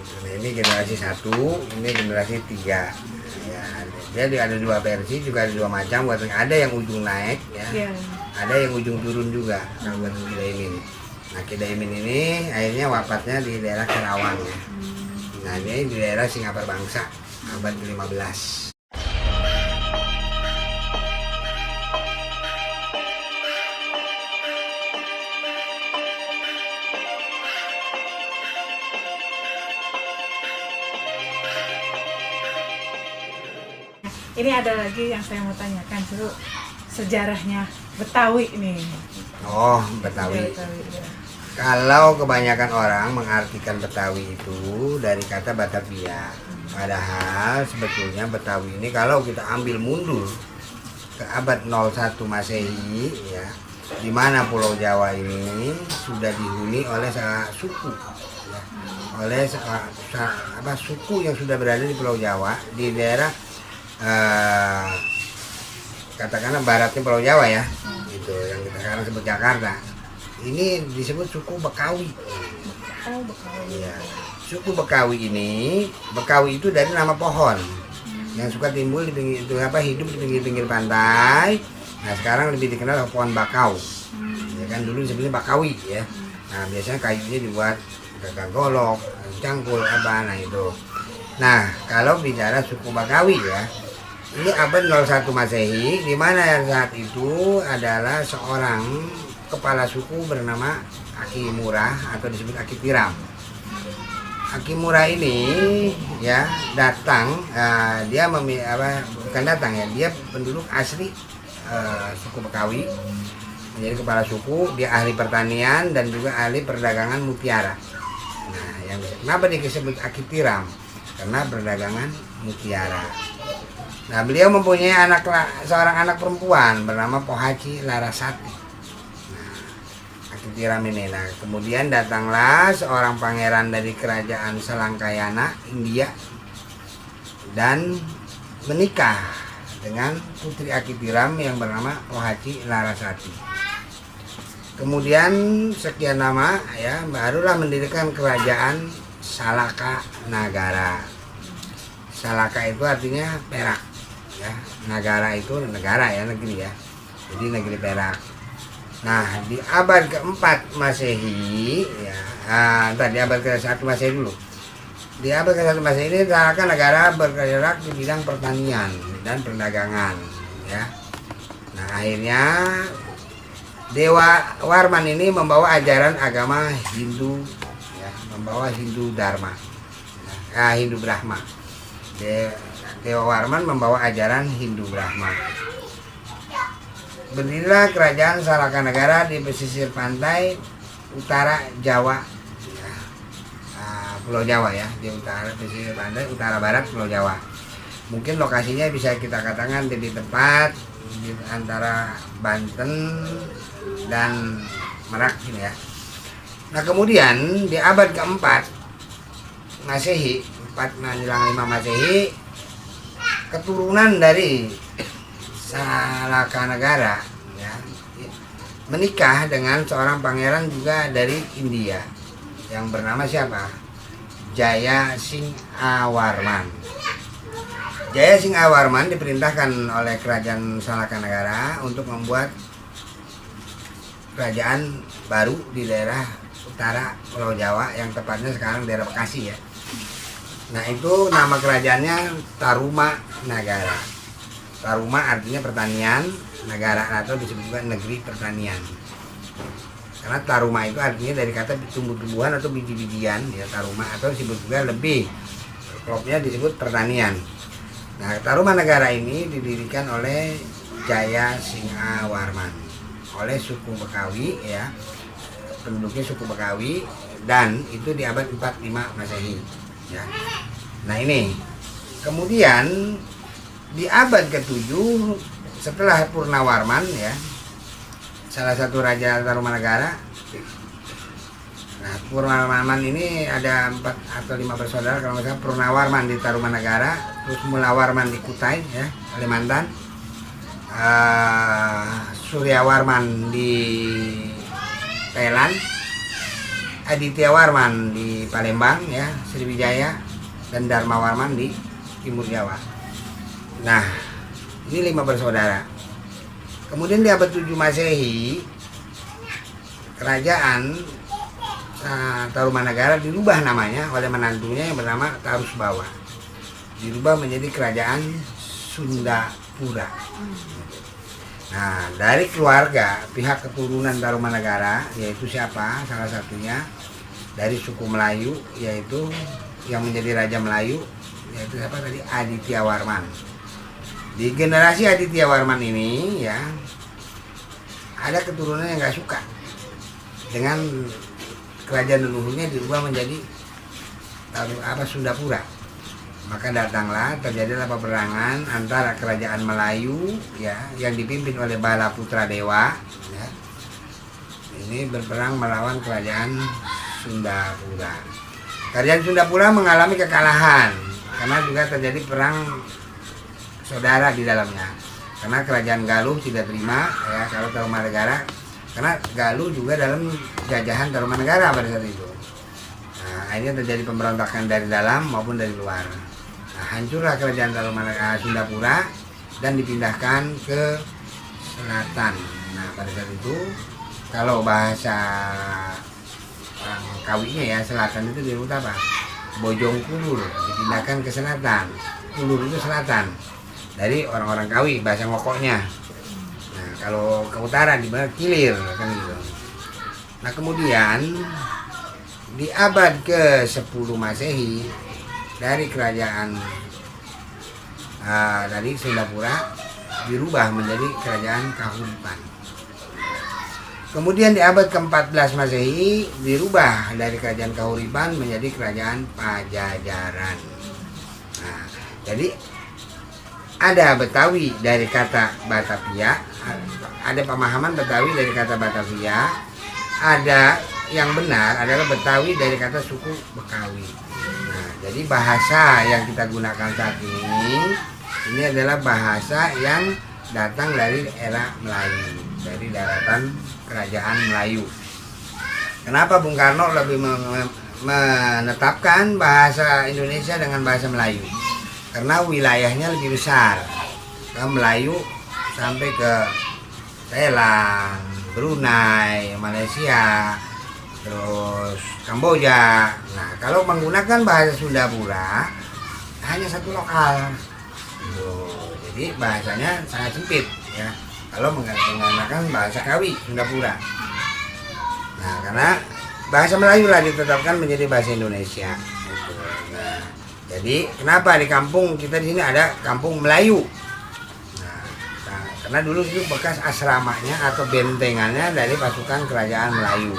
Nah, ini generasi 1, ini generasi 3. Ya, jadi ada 2 versi, juga ada 2 macam. Ada yang ujung naik, ya. Ada yang ujung turun juga. Kalau buat Ki Daimin. Nah, Ki Daimin ini akhirnya wafatnya di daerah Karawang, ya. Nah, ini di daerah Singapura abad ke-15. Ini ada lagi yang saya mau tanyakan dulu, sejarahnya Betawi nih. Oh, Betawi. Ya. Kalau kebanyakan orang mengartikan Betawi itu dari kata Batavia. Padahal sebetulnya Betawi ini kalau kita ambil mundur ke abad 01 Masehi, ya, di mana Pulau Jawa ini sudah dihuni oleh suku, ya, oleh suku yang sudah berada di Pulau Jawa di daerah katakanlah baratnya Pulau Jawa, ya, gitu, yang kita sekarang sebut Jakarta. Ini disebut suku Bekawi. Oh, Bekawi. Ya. Suku Bekawi ini, Bekawi itu dari nama pohon yang suka timbul di pinggir itu hidup di pinggir-pinggir pantai. Nah, sekarang lebih dikenal pohon bakau. Ya kan, dulu disebutnya Bakawi, ya. Nah, biasanya kayunya dibuat gagang golok, cangkul nah itu. Nah, kalau bicara suku Bakawi, ya, ini abad 01 Masehi, di mana saat itu adalah seorang kepala suku bernama Aki Murah atau disebut Aki Tiram. Aki Murah ini, ya, datang, dia bukan datang, ya, dia penduduk asli suku Bekawi, menjadi kepala suku. Dia ahli pertanian dan juga ahli perdagangan mutiara. Nah, kenapa disebut Aki Tiram? Karena perdagangan mutiara. Nah, beliau mempunyai seorang anak perempuan bernama Pohaci Larasati. Nah, Aki Tiram ini. Nah, kemudian datanglah seorang pangeran dari kerajaan Selangkayana, India, dan menikah dengan putri Aki Tiram yang bernama Pohaci Larasati. Kemudian sekian lama, ya, barulah mendirikan kerajaan Salaka Nagara. Salaka itu artinya perak, ya. Nagara itu negara, ya, negeri, ya. Jadi negeri perak. Nah, di abad ke-4 Masehi, ya, di abad ke-1 Masehi dulu. Di abad ke-1 Masehi ini Salaka Nagara bergerak di bidang pertanian dan perdagangan, ya. Nah, akhirnya Dewa Warman ini membawa ajaran agama Hindu, ya, membawa Hindu Dharma, Hindu Brahma. Dewa Warman membawa ajaran Hindu Brahma. Berdirilah kerajaan Salaka Nagara di pesisir pantai utara Jawa, ya, Pulau Jawa, ya, di pesisir pantai utara barat Pulau Jawa. Mungkin lokasinya bisa kita katakan lebih tepat di antara Banten dan Merak ini, ya. Nah, kemudian di abad ke-4 Masehi, 4 menjelang 5 Masehi, keturunan dari Salaka Nagara, ya, menikah dengan seorang pangeran juga dari India yang bernama siapa? Jaya Singh Awarman. Jaya Singh Awarman diperintahkan oleh kerajaan Salaka Nagara untuk membuat kerajaan baru di daerah utara Pulau Jawa, yang tepatnya sekarang daerah Bekasi, ya. Nah, itu nama kerajaannya Taruma Nagara. Taruma artinya pertanian, Nagara atau disebut juga negeri pertanian. Karena Taruma itu artinya dari kata tumbuh-tumbuhan atau biji-bijian, ya, Taruma, atau disebut juga lebih klopnya disebut pertanian. Nah, Taruma Nagara ini didirikan oleh Jaya Singh Awarman, oleh suku Bekawi, ya, penduduknya suku Bekawi, dan itu di abad 45 Masehi, ya. Nah, ini kemudian di abad ke-7 setelah Purnawarman, ya, salah satu raja Tarumanagara. Nah, Purnawarman ini ada 4 atau 5 bersaudara, kalau nggak salah. Purnawarman di Tarumanagara, terus Mulawarman di Kutai, ya, Kalimantan, Suryawarman di Thailand, Aditya Warman di Palembang ya, Sriwijaya, dan Dharma Warman di Timur Jawa. Nah, ini 5 bersaudara. Kemudian di abad 7 Masehi, kerajaan Tarumanagara dirubah namanya oleh menantunya yang bernama Tarusbawa. Dirubah menjadi kerajaan Sundapura. Nah, dari keluarga pihak keturunan Tarumanagara, yaitu siapa? Salah satunya dari suku Melayu, yaitu yang menjadi Raja Melayu, yaitu siapa tadi? Aditya Warman. Di generasi Aditya Warman ini ya, ada keturunan yang nggak suka dengan kerajaan leluhurnya dirubah menjadi Sundapura. Maka datanglah, terjadilah peperangan antara kerajaan Melayu ya, yang dipimpin oleh Bala Putra Dewa ya. Ini berperang melawan kerajaan Sundapura. Kerajaan Sundapura mengalami kekalahan karena juga terjadi perang saudara di dalamnya. Karena kerajaan Galuh tidak terima ya kalau Tarumanagara, karena Galuh juga dalam jajahan Tarumanagara pada saat itu. Nah, akhirnya terjadi pemberontakan dari dalam maupun dari luar. Nah, hancurlah kerajaan Sundapura dan dipindahkan ke selatan. Nah, pada saat itu kalau bahasa orang Kawinya ya, selatan itu disebut apa? Bojong Kulur, dipindahkan ke selatan. Kulur itu selatan. Dari orang-orang Kawi, bahasa ngokoknya. Nah, kalau ke utara di mana Kilir kan gitu. Nah, kemudian di abad ke-10 Masehi, dari kerajaan dari Sundapura dirubah menjadi kerajaan Kahuripan. Kemudian di abad ke-14 Masehi dirubah dari kerajaan Kahuripan menjadi kerajaan Pajajaran. Nah, jadi ada Betawi dari kata Batavia, ada pemahaman Betawi dari kata Batavia, ada yang benar adalah Betawi dari kata suku Bekawi. Nah, jadi bahasa yang kita gunakan saat ini adalah bahasa yang datang dari era Melayu, dari daratan kerajaan Melayu. Kenapa Bung Karno lebih menetapkan bahasa Indonesia dengan bahasa Melayu? Karena wilayahnya lebih besar, ke Melayu sampai ke Thailand, Brunei, Malaysia, terus Kamboja. Nah, kalau menggunakan bahasa Sundapura hanya satu lokal. Jadi bahasanya sangat sempit ya. Kalau menggunakan bahasa Kawi Sundapura. Nah, karena bahasa Melayu lah ditetapkan menjadi bahasa Indonesia. Nah, jadi kenapa di kampung kita di sini ada kampung Melayu? Nah, karena dulu itu bekas asramanya atau bentengannya dari pasukan kerajaan Melayu.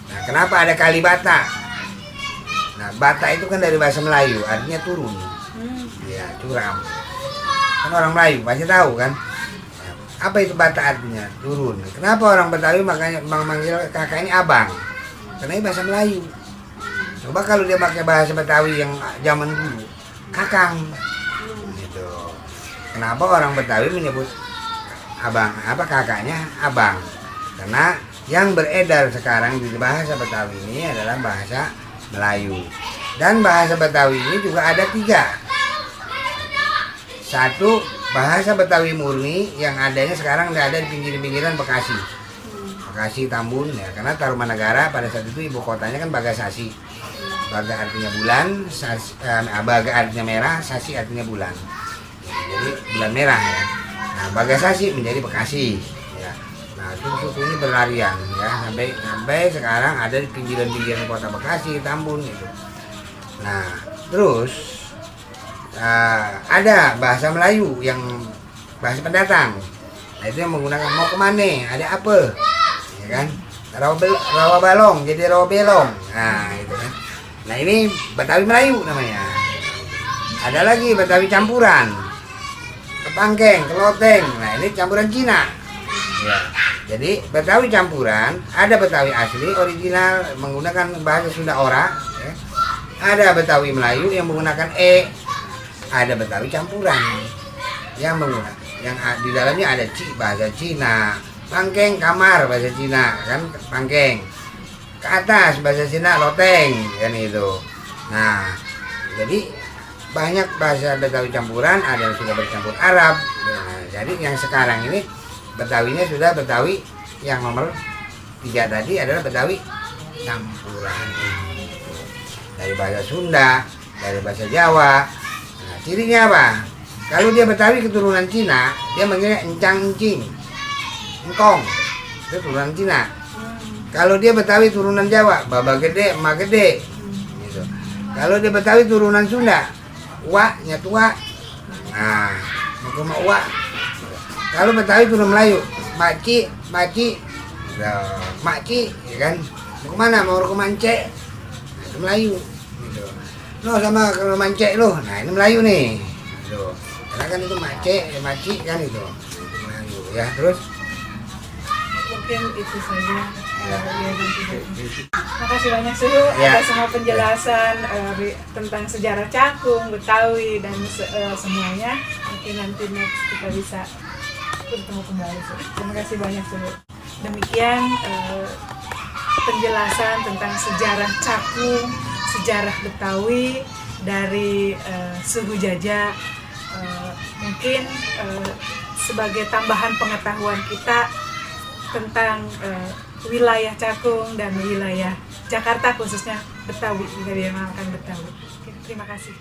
Nah, kenapa ada Kalibata? Nah, bata itu kan dari bahasa Melayu, artinya turun. Ya, curam. Kan orang Melayu pasti tahu kan? Apa itu bata artinya? Turun. Kenapa orang Betawi makanya memanggil kakak ini abang? Karena ini bahasa Melayu. Coba kalau dia pakai bahasa Betawi yang zaman dulu, kakang. Gitu. Kenapa orang Betawi menyebut abang? Apa kakaknya abang? Karena yang beredar sekarang di bahasa Betawi ini adalah bahasa Melayu. Dan bahasa Betawi ini juga ada 3. Satu, bahasa Betawi murni yang adanya sekarang ada di pinggiran Bekasi. Bekasi, Tambun ya, karena Tarumanagara pada saat itu ibu kotanya kan Bagasasi. Baga artinya bulan, Baga artinya merah, Sasi artinya bulan. Jadi bulan merah ya. Nah, Bagasasi menjadi Bekasi ya. Nah, suku ini berlarian ya sampai sekarang ada di pinggiran kota Bekasi, Tambun gitu. Nah, terus ada bahasa Melayu yang bahasa pendatang. Nah, itu yang menggunakan mau kemana, ada apa, ya kan? Rawa balong jadi rawa belong. Nah, itu kan. Nah, ini Betawi Melayu namanya. Ada lagi Betawi campuran, kepangkeng, keloteng. Nah, ini campuran Cina. Ya. Jadi Betawi campuran, ada Betawi asli original menggunakan bahasa Sunda Ora. Ya. Ada Betawi Melayu yang menggunakan ada Betawi campuran yang menggunakan yang di dalamnya ada bahasa Cina, pangkeng kamar bahasa Cina kan pangkeng. ke atas, bahasa Sunda loteng kan itu. Nah, jadi banyak bahasa Betawi campuran, ada yang sudah bercampur Arab. Nah, jadi yang sekarang ini Betawinya sudah Betawi yang nomor 3 tadi adalah Betawi campuran. Dari bahasa Sunda, dari bahasa Jawa. Nah, cirinya apa? Kalau dia Betawi keturunan Cina, dia manggilnya encang encing, engkong, itu turunan Cina. Kalau dia Betawi turunan Jawa, baba gede, emak gede, gitu. Kalau dia Betawi turunan Sunda, uak, nyatua, nah, mau ke rumah uak. Kalau Betawi turun Melayu, maci, maci, maci, ya kan? Mau kemana? Mau ke Mance, nah, itu Melayu. Gitu. No sama ke Mance lo, nah ini Melayu nih. Gitu. Karena kan itu mace, maci kan itu Melayu. Ya terus. Mungkin itu saja. Ya. Makasih banyak Suhu Ya. atas semua penjelasan tentang sejarah Cakung, Betawi dan semuanya. Mungkin nanti next kita bisa bertemu kembali. Suhu. Terima kasih banyak Suhu. Demikian penjelasan tentang sejarah Cakung, sejarah Betawi dari Suhu Jaja. Mungkin sebagai tambahan pengetahuan kita tentang wilayah Cakung dan wilayah Jakarta khususnya Betawi, juga dinamakan Betawi. Oke, terima kasih.